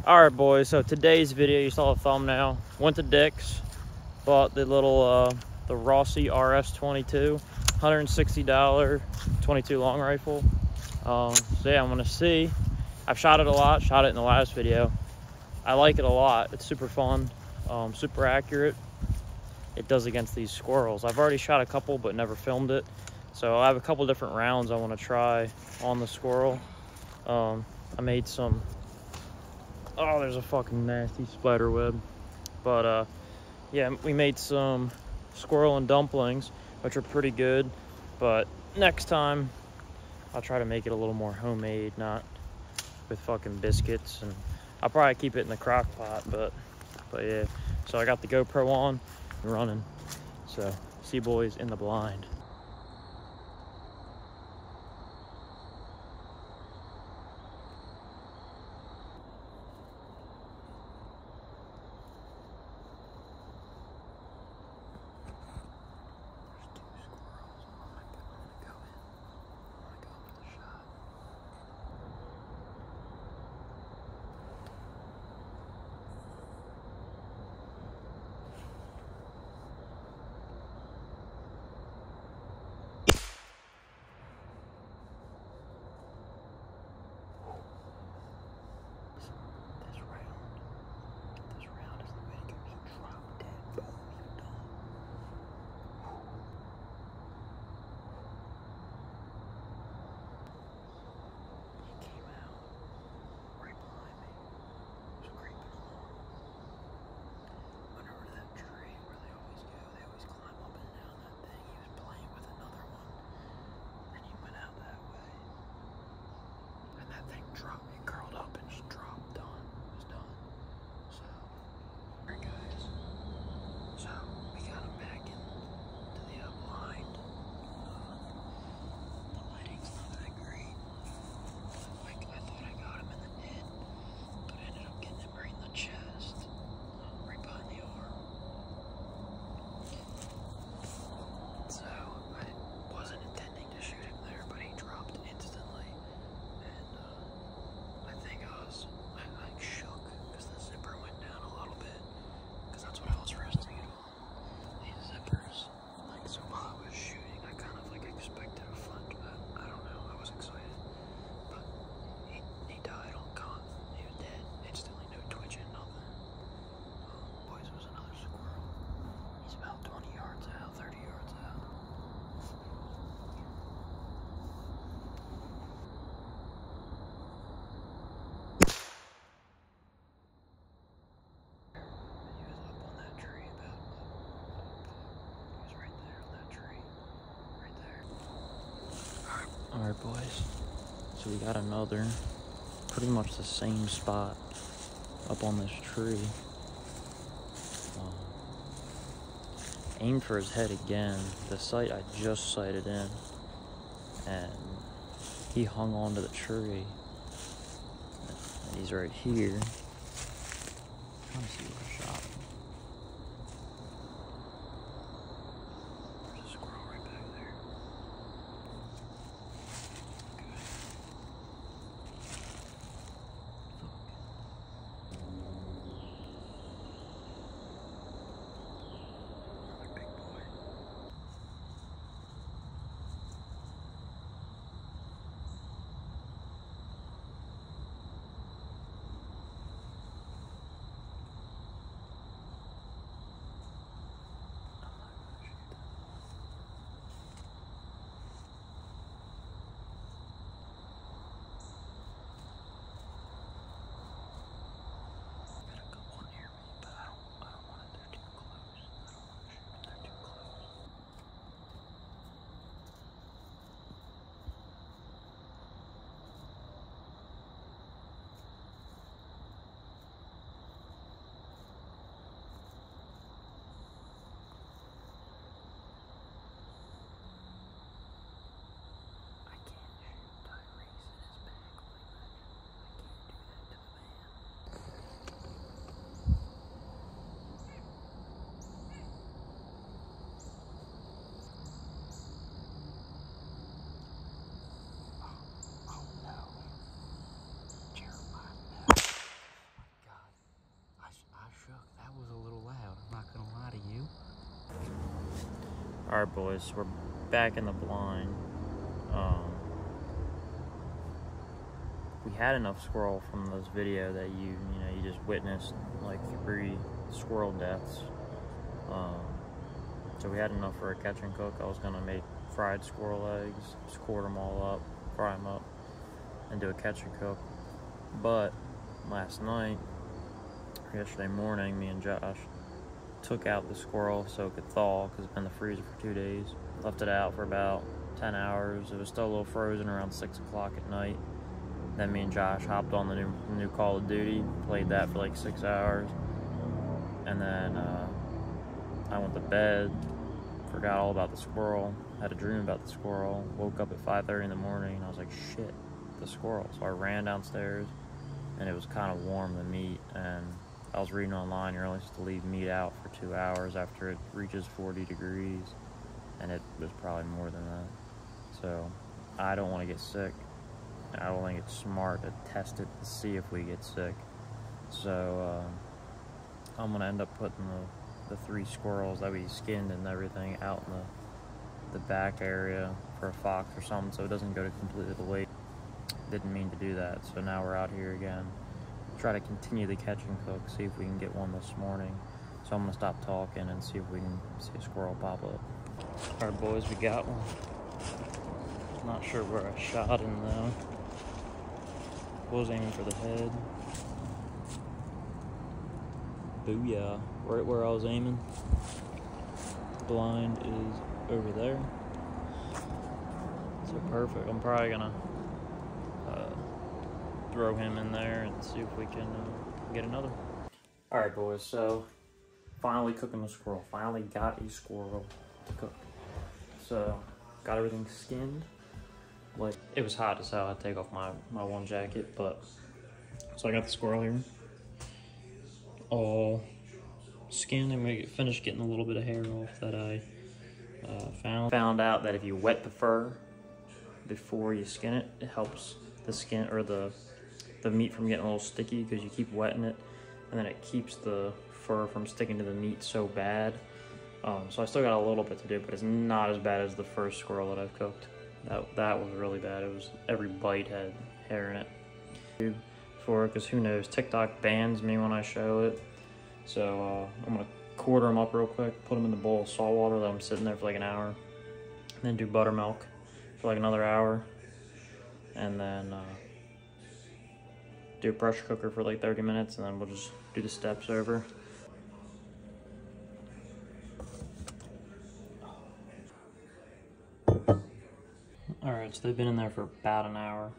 Alright boys, so today's video, you saw the thumbnail, went to Dick's, bought the little the Rossi RS-22, $160 22 long rifle. So yeah, I'm gonna see. I've shot it a lot, shot it in the last video. I like it a lot. It's super fun, super accurate. It does against these squirrels. I've already shot a couple but never filmed it, so I have a couple different rounds I want to try on the squirrel. I made some, oh, there's a fucking nasty spider web. But yeah, we made some squirrel and dumplings, which are pretty good. But next time, I'll try to make it a little more homemade, not with fucking biscuits. And I'll probably keep it in the crock pot, but yeah. So I got the GoPro on and running. So see you boys in the blind. Alright boys, so we got another, pretty much the same spot up on this tree. Aimed for his head again. The sight I just sighted in, and he hung onto the tree, and he's right here. I'm trying to see where I shot him. There's a squirrel right back there. Alright boys, so we're back in the blind. We had enough squirrel from this video that you just witnessed like 3 squirrel deaths. So we had enough for a catch and cook. I was gonna make fried squirrel eggs, just quarter them all up, fry them up, and do a catch and cook. But last night, yesterday morning, me and Josh took out the squirrel so it could thaw because it's been in the freezer for 2 days. Left it out for about 10 hours. It was still a little frozen around 6 o'clock at night. Then me and Josh hopped on the new Call of Duty, played that for like 6 hours. And then I went to bed, forgot all about the squirrel, had a dream about the squirrel, woke up at 5:30 in the morning, and I was like, shit, the squirrel. So I ran downstairs, and it was kind of warm, the meat, and I was reading online, you're only supposed to leave meat out for 2 hours after it reaches 40 degrees, and it was probably more than that. So I don't want to get sick. I don't think it's smart to test it to see if we get sick. So I'm gonna end up putting the 3 squirrels that we skinned and everything out in the back area for a fox or something, so it doesn't go to completely the waste. Didn't mean to do that, so now we're out here again. Try to continue the catch and cook, see if we can get one this morning. So I'm gonna stop talking and see if we can see a squirrel pop up. All right, boys, we got one. Not sure where I shot him though. Was aiming for the head. Booyah, right where I was aiming. Blind is over there. So perfect. I'm probably gonna throw him in there and see if we can get another. All right, boys, so finally cooking the squirrel. Finally got a squirrel to cook. So got everything skinned. Like, it was hot as hell. I had to take off my one jacket, but so I got the squirrel here, all skinned. I'm gonna finish getting a little bit of hair off that I found out that if you wet the fur before you skin it, it helps the skin or the meat from getting a little sticky, because you keep wetting it and then it keeps the fur from sticking to the meat so bad. So I still got a little bit to do, but it's not as bad as the first squirrel that I've cooked. That was really bad. It was, every bite had hair in it. For because who knows, TikTok bans me when I show it. So I'm gonna quarter them up real quick, put them in the bowl of salt water, let them sit in there for like an hour, and then do buttermilk for like another hour, and then do a pressure cooker for like 30 minutes, and then we'll just do the steps over. Alright, so they've been in there for about an hour.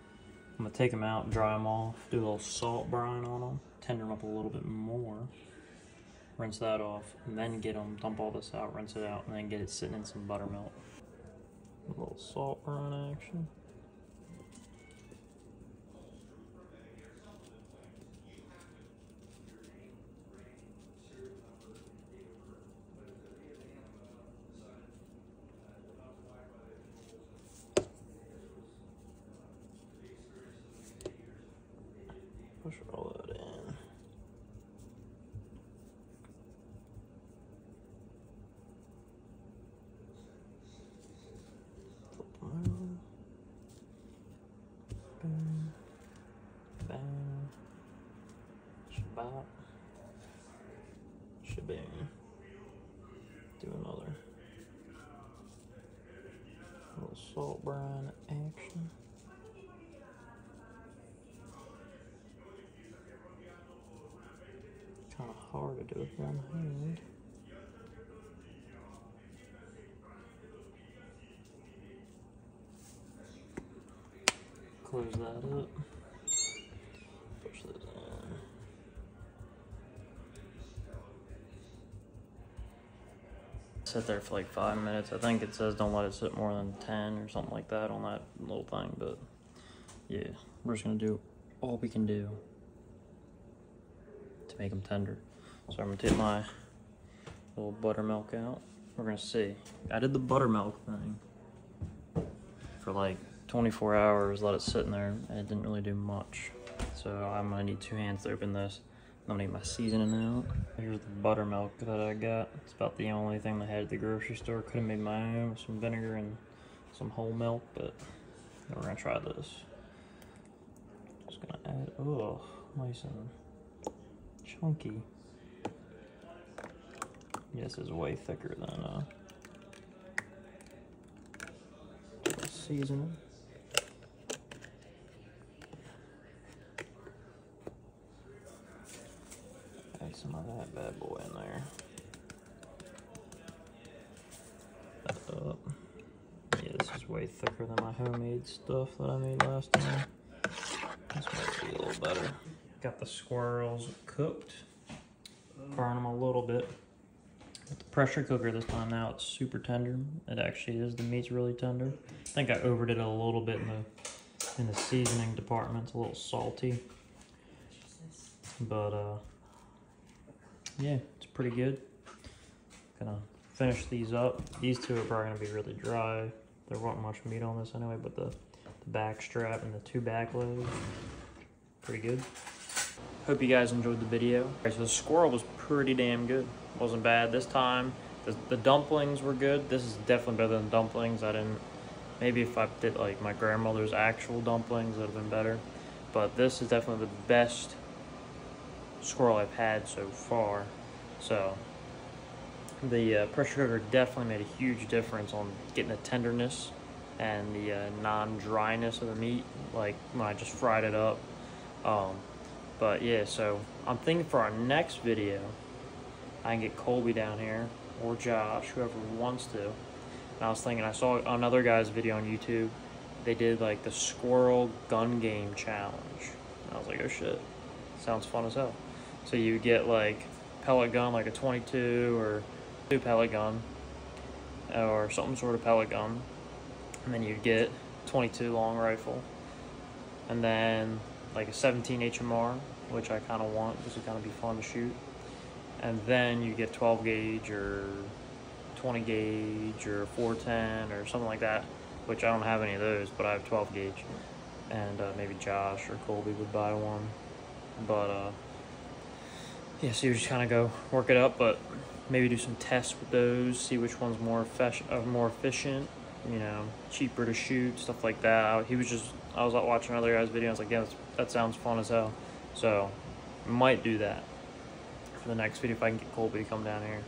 I'm gonna take them out, dry them off, do a little salt brine on them, tender them up a little bit more, rinse that off, and then get them, dump all this out, rinse it out, and then get it sitting in some buttermilk. A little salt brine action. Push all that in. Flip them over. Bang. Bang. Shabbat. Shabang. Do another. A little salt brine action. Kind of hard to do with one hand. Close that up. Push this in. Sit there for like 5 minutes. I think it says don't let it sit more than 10 or something like that on that little thing, but yeah, we're just gonna do all we can do to make them tender. So I'm gonna take my little buttermilk out. We're gonna see. I did the buttermilk thing for like 24 hours, let it sit in there, and it didn't really do much. So I'm gonna need 2 hands to open this. I'm gonna get my seasoning out. Here's the buttermilk that I got. It's about the only thing they had at the grocery store. Could have made my own with some vinegar and some whole milk, but we're gonna try this. Just gonna add, oh, nice and chunky. Yeah, this is way thicker than the seasoning. Add some of that bad boy in there. Yeah, this is way thicker than my homemade stuff that I made last time. This might be a little better. Got the squirrels cooked. Burn them a little bit. With the pressure cooker this time now, it's super tender. It actually is. The meat's really tender. I think I overdid it a little bit in the seasoning department. It's a little salty. But yeah, it's pretty good. Gonna finish these up. These two are probably gonna be really dry. There wasn't much meat on this anyway, but the back strap and the two back legs, pretty good. Hope you guys enjoyed the video. Alright, so the squirrel was pretty damn good. Wasn't bad this time. The dumplings were good. This is definitely better than dumplings. Maybe if I did like my grandmother's actual dumplings, that would have been better. But this is definitely the best squirrel I've had so far. So the pressure cooker definitely made a huge difference on getting the tenderness and the non-dryness of the meat, like when I just fried it up. But yeah, so I'm thinking for our next video, I can get Colby down here, or Josh, whoever wants to. And I was thinking, I saw another guy's video on YouTube. They did like the squirrel gun game challenge. And I was like, oh shit, sounds fun as hell. So you get like pellet gun, like a 22 or 2 pellet gun, or some sort of pellet gun. And then you get 22 long rifle. And then like a 17 HMR, which I kind of want because it kind of be fun to shoot. And then you get 12 gauge or 20 gauge or 410 or something like that, which I don't have any of those, but I have 12 gauge. And maybe Josh or Colby would buy one. But yeah, so you just kind of go work it up, but maybe do some tests with those, see which one's more efficient, you know, cheaper to shoot, stuff like that. I was out watching another guy's video. I was like, yeah, that sounds fun as hell. So might do that for the next video if I can get Colby to come down here.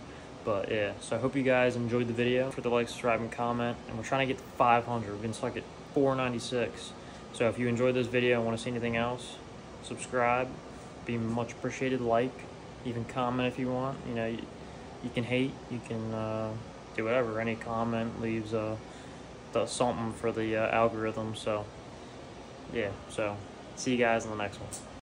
But yeah, so I hope you guys enjoyed the video. For the like, subscribe, and comment. And we're trying to get to 500. We've been stuck at 496. So if you enjoyed this video and want to see anything else, subscribe. Be much appreciated. Like, even comment if you want. You know, you can hate, you can do whatever. Any comment leaves something for the algorithm. So yeah, so see you guys in the next one.